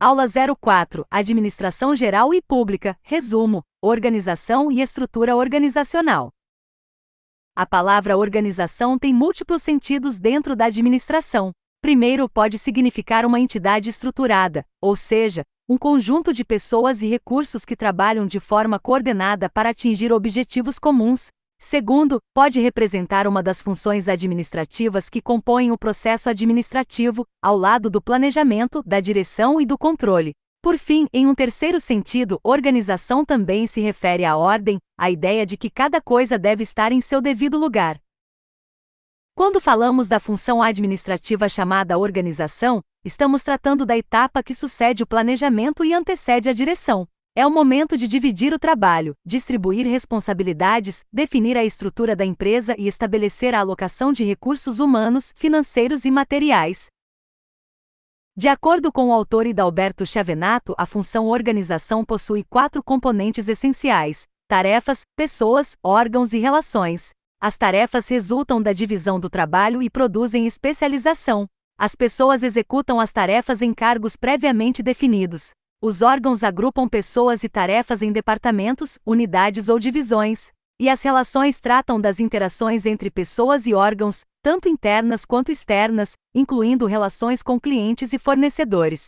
Aula 04, Administração Geral e Pública, resumo, organização e estrutura organizacional. A palavra organização tem múltiplos sentidos dentro da administração. Primeiro, pode significar uma entidade estruturada, ou seja, um conjunto de pessoas e recursos que trabalham de forma coordenada para atingir objetivos comuns. Segundo, pode representar uma das funções administrativas que compõem o processo administrativo, ao lado do planejamento, da direção e do controle. Por fim, em um terceiro sentido, organização também se refere à ordem, à ideia de que cada coisa deve estar em seu devido lugar. Quando falamos da função administrativa chamada organização, estamos tratando da etapa que sucede o planejamento e antecede a direção. É o momento de dividir o trabalho, distribuir responsabilidades, definir a estrutura da empresa e estabelecer a alocação de recursos humanos, financeiros e materiais. De acordo com o autor Hidalberto Chiavenato, a função organização possui 4 componentes essenciais: tarefas, pessoas, órgãos e relações. As tarefas resultam da divisão do trabalho e produzem especialização. As pessoas executam as tarefas em cargos previamente definidos. Os órgãos agrupam pessoas e tarefas em departamentos, unidades ou divisões. E as relações tratam das interações entre pessoas e órgãos, tanto internas quanto externas, incluindo relações com clientes e fornecedores.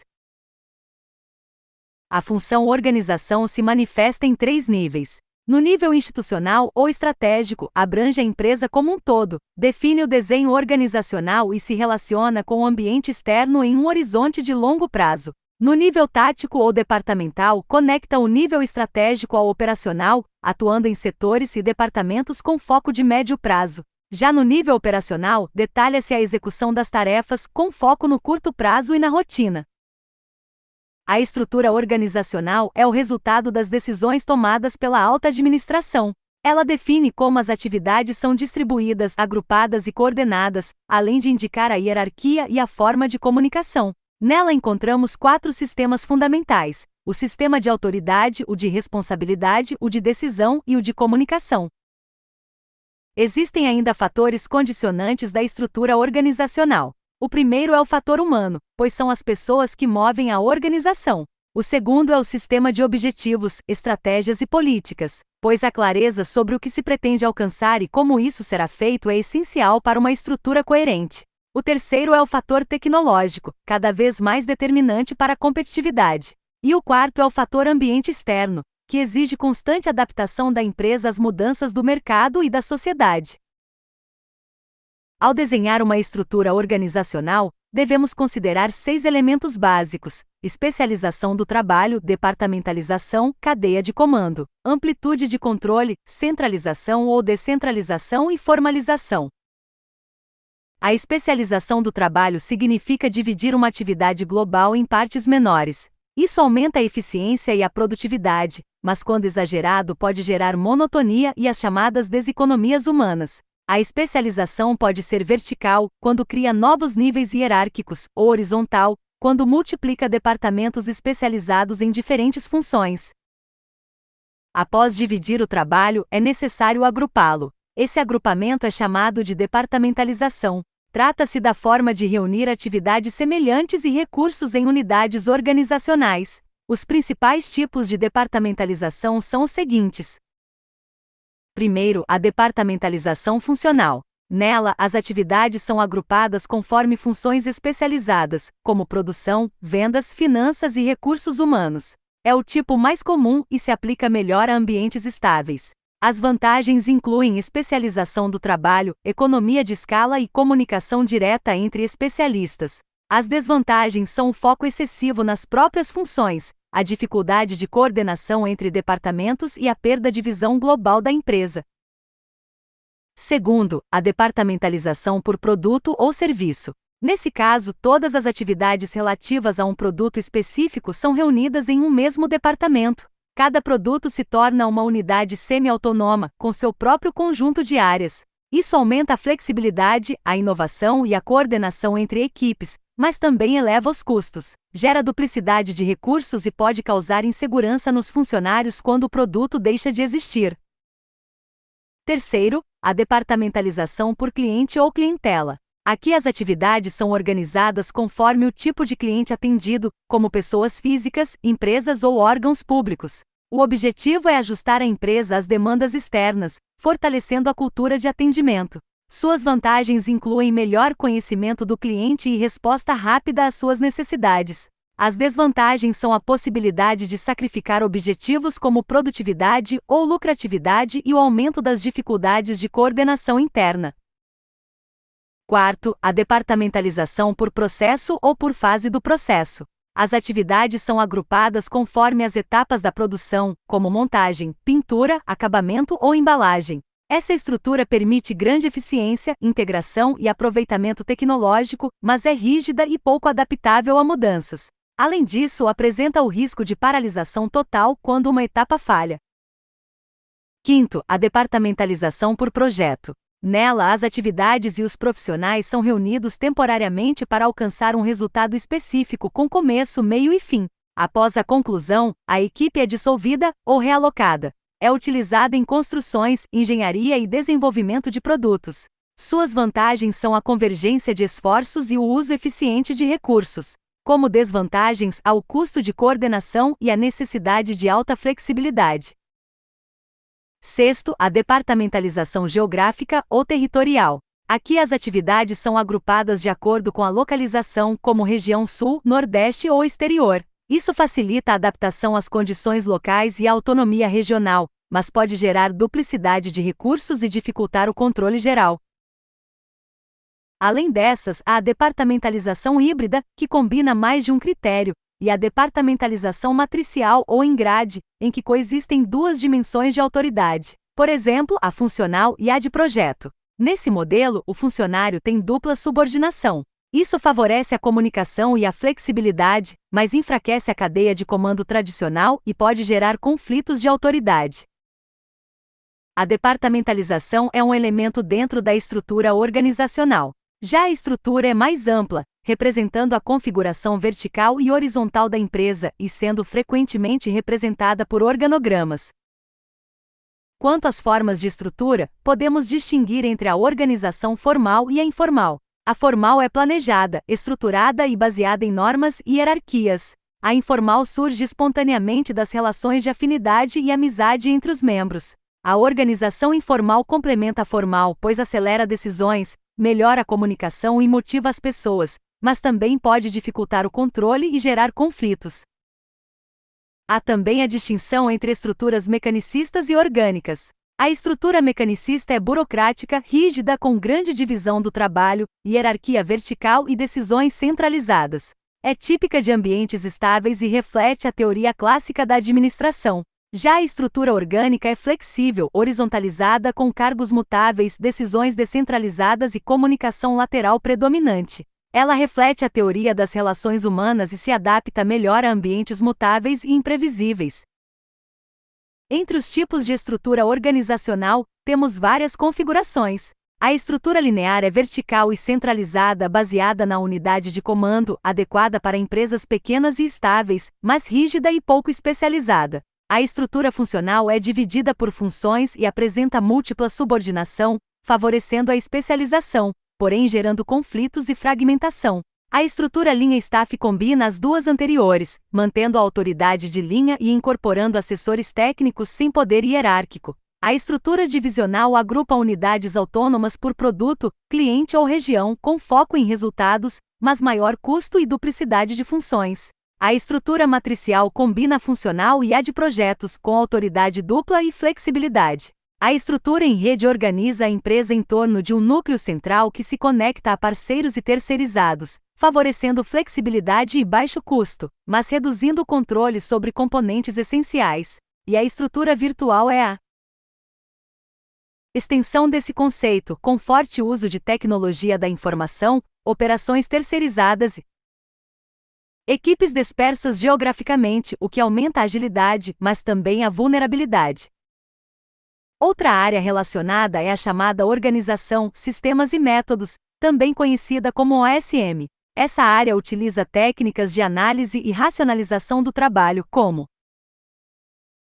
A função organização se manifesta em 3 níveis. No nível institucional ou estratégico, abrange a empresa como um todo, define o desenho organizacional e se relaciona com o ambiente externo em um horizonte de longo prazo. No nível tático ou departamental, conecta o nível estratégico ao operacional, atuando em setores e departamentos com foco de médio prazo. Já no nível operacional, detalha-se a execução das tarefas, com foco no curto prazo e na rotina. A estrutura organizacional é o resultado das decisões tomadas pela alta administração. Ela define como as atividades são distribuídas, agrupadas e coordenadas, além de indicar a hierarquia e a forma de comunicação. Nela encontramos 4 sistemas fundamentais: o sistema de autoridade, o de responsabilidade, o de decisão e o de comunicação. Existem ainda fatores condicionantes da estrutura organizacional. O primeiro é o fator humano, pois são as pessoas que movem a organização. O segundo é o sistema de objetivos, estratégias e políticas, pois a clareza sobre o que se pretende alcançar e como isso será feito é essencial para uma estrutura coerente. O terceiro é o fator tecnológico, cada vez mais determinante para a competitividade. E o quarto é o fator ambiente externo, que exige constante adaptação da empresa às mudanças do mercado e da sociedade. Ao desenhar uma estrutura organizacional, devemos considerar 6 elementos básicos: especialização do trabalho, departamentalização, cadeia de comando, amplitude de controle, centralização ou descentralização e formalização. A especialização do trabalho significa dividir uma atividade global em partes menores. Isso aumenta a eficiência e a produtividade, mas quando exagerado pode gerar monotonia e as chamadas deseconomias humanas. A especialização pode ser vertical, quando cria novos níveis hierárquicos, ou horizontal, quando multiplica departamentos especializados em diferentes funções. Após dividir o trabalho, é necessário agrupá-lo. Esse agrupamento é chamado de departamentalização. Trata-se da forma de reunir atividades semelhantes e recursos em unidades organizacionais. Os principais tipos de departamentalização são os seguintes. Primeiro, a departamentalização funcional. Nela, as atividades são agrupadas conforme funções especializadas, como produção, vendas, finanças e recursos humanos. É o tipo mais comum e se aplica melhor a ambientes estáveis. As vantagens incluem especialização do trabalho, economia de escala e comunicação direta entre especialistas. As desvantagens são o foco excessivo nas próprias funções, a dificuldade de coordenação entre departamentos e a perda de visão global da empresa. Segundo, a departamentalização por produto ou serviço. Nesse caso, todas as atividades relativas a um produto específico são reunidas em um mesmo departamento. Cada produto se torna uma unidade semi-autônoma, com seu próprio conjunto de áreas. Isso aumenta a flexibilidade, a inovação e a coordenação entre equipes, mas também eleva os custos, gera duplicidade de recursos e pode causar insegurança nos funcionários quando o produto deixa de existir. Terceiro, a departamentalização por cliente ou clientela. Aqui as atividades são organizadas conforme o tipo de cliente atendido, como pessoas físicas, empresas ou órgãos públicos. O objetivo é ajustar a empresa às demandas externas, fortalecendo a cultura de atendimento. Suas vantagens incluem melhor conhecimento do cliente e resposta rápida às suas necessidades. As desvantagens são a possibilidade de sacrificar objetivos como produtividade ou lucratividade e o aumento das dificuldades de coordenação interna. Quarto, a departamentalização por processo ou por fase do processo. As atividades são agrupadas conforme as etapas da produção, como montagem, pintura, acabamento ou embalagem. Essa estrutura permite grande eficiência, integração e aproveitamento tecnológico, mas é rígida e pouco adaptável a mudanças. Além disso, apresenta o risco de paralisação total quando uma etapa falha. Quinto, a departamentalização por projeto. Nela, as atividades e os profissionais são reunidos temporariamente para alcançar um resultado específico com começo, meio e fim. Após a conclusão, a equipe é dissolvida ou realocada. É utilizada em construções, engenharia e desenvolvimento de produtos. Suas vantagens são a convergência de esforços e o uso eficiente de recursos. Como desvantagens, há o custo de coordenação e a necessidade de alta flexibilidade. Sexto, a departamentalização geográfica ou territorial. Aqui as atividades são agrupadas de acordo com a localização, como região sul, nordeste ou exterior. Isso facilita a adaptação às condições locais e a autonomia regional, mas pode gerar duplicidade de recursos e dificultar o controle geral. Além dessas, há a departamentalização híbrida, que combina mais de um critério, e a departamentalização matricial ou em grade, em que coexistem duas dimensões de autoridade. Por exemplo, a funcional e a de projeto. Nesse modelo, o funcionário tem dupla subordinação. Isso favorece a comunicação e a flexibilidade, mas enfraquece a cadeia de comando tradicional e pode gerar conflitos de autoridade. A departamentalização é um elemento dentro da estrutura organizacional. Já a estrutura é mais ampla, representando a configuração vertical e horizontal da empresa e sendo frequentemente representada por organogramas. Quanto às formas de estrutura, podemos distinguir entre a organização formal e a informal. A formal é planejada, estruturada e baseada em normas e hierarquias. A informal surge espontaneamente das relações de afinidade e amizade entre os membros. A organização informal complementa a formal, pois acelera decisões, melhora a comunicação e motiva as pessoas, mas também pode dificultar o controle e gerar conflitos. Há também a distinção entre estruturas mecanicistas e orgânicas. A estrutura mecanicista é burocrática, rígida, com grande divisão do trabalho, hierarquia vertical e decisões centralizadas. É típica de ambientes estáveis e reflete a teoria clássica da administração. Já a estrutura orgânica é flexível, horizontalizada, com cargos mutáveis, decisões descentralizadas e comunicação lateral predominante. Ela reflete a teoria das relações humanas e se adapta melhor a ambientes mutáveis e imprevisíveis. Entre os tipos de estrutura organizacional, temos várias configurações. A estrutura linear é vertical e centralizada, baseada na unidade de comando, adequada para empresas pequenas e estáveis, mas rígida e pouco especializada. A estrutura funcional é dividida por funções e apresenta múltipla subordinação, favorecendo a especialização, porém gerando conflitos e fragmentação. A estrutura linha-staff combina as duas anteriores, mantendo a autoridade de linha e incorporando assessores técnicos sem poder hierárquico. A estrutura divisional agrupa unidades autônomas por produto, cliente ou região, com foco em resultados, mas maior custo e duplicidade de funções. A estrutura matricial combina a funcional e a de projetos, com autoridade dupla e flexibilidade. A estrutura em rede organiza a empresa em torno de um núcleo central que se conecta a parceiros e terceirizados, favorecendo flexibilidade e baixo custo, mas reduzindo o controle sobre componentes essenciais. E a estrutura virtual é a extensão desse conceito, com forte uso de tecnologia da informação, operações terceirizadas e equipes dispersas geograficamente, o que aumenta a agilidade, mas também a vulnerabilidade. Outra área relacionada é a chamada Organização, Sistemas e Métodos, também conhecida como OSM. Essa área utiliza técnicas de análise e racionalização do trabalho, como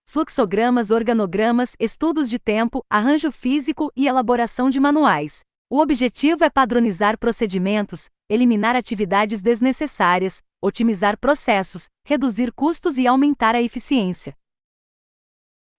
fluxogramas, organogramas, estudos de tempo, arranjo físico e elaboração de manuais. O objetivo é padronizar procedimentos, eliminar atividades desnecessárias, otimizar processos, reduzir custos e aumentar a eficiência.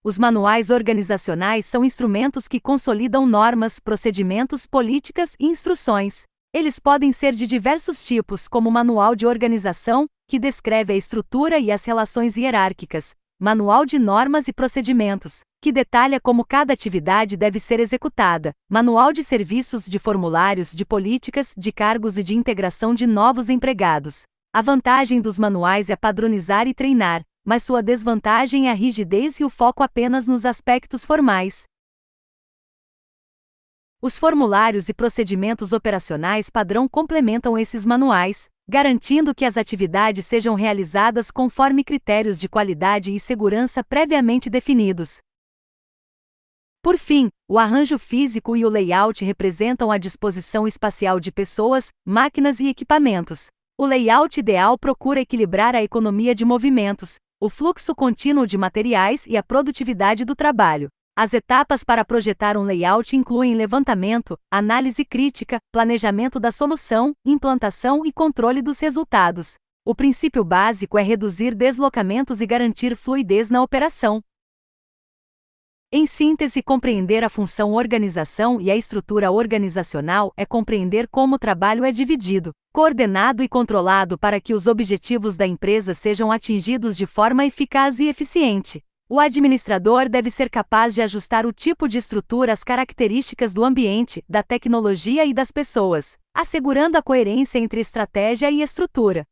Os manuais organizacionais são instrumentos que consolidam normas, procedimentos, políticas e instruções. Eles podem ser de diversos tipos, como Manual de Organização, que descreve a estrutura e as relações hierárquicas, Manual de Normas e Procedimentos, que detalha como cada atividade deve ser executada, Manual de Serviços, de formulários, de políticas, de cargos e de integração de novos empregados. A vantagem dos manuais é padronizar e treinar, mas sua desvantagem é a rigidez e o foco apenas nos aspectos formais. Os formulários e procedimentos operacionais padrão complementam esses manuais, garantindo que as atividades sejam realizadas conforme critérios de qualidade e segurança previamente definidos. Por fim, o arranjo físico e o layout representam a disposição espacial de pessoas, máquinas e equipamentos. O layout ideal procura equilibrar a economia de movimentos, o fluxo contínuo de materiais e a produtividade do trabalho. As etapas para projetar um layout incluem levantamento, análise crítica, planejamento da solução, implantação e controle dos resultados. O princípio básico é reduzir deslocamentos e garantir fluidez na operação. Em síntese, compreender a função organização e a estrutura organizacional é compreender como o trabalho é dividido, coordenado e controlado para que os objetivos da empresa sejam atingidos de forma eficaz e eficiente. O administrador deve ser capaz de ajustar o tipo de estrutura às características do ambiente, da tecnologia e das pessoas, assegurando a coerência entre estratégia e estrutura.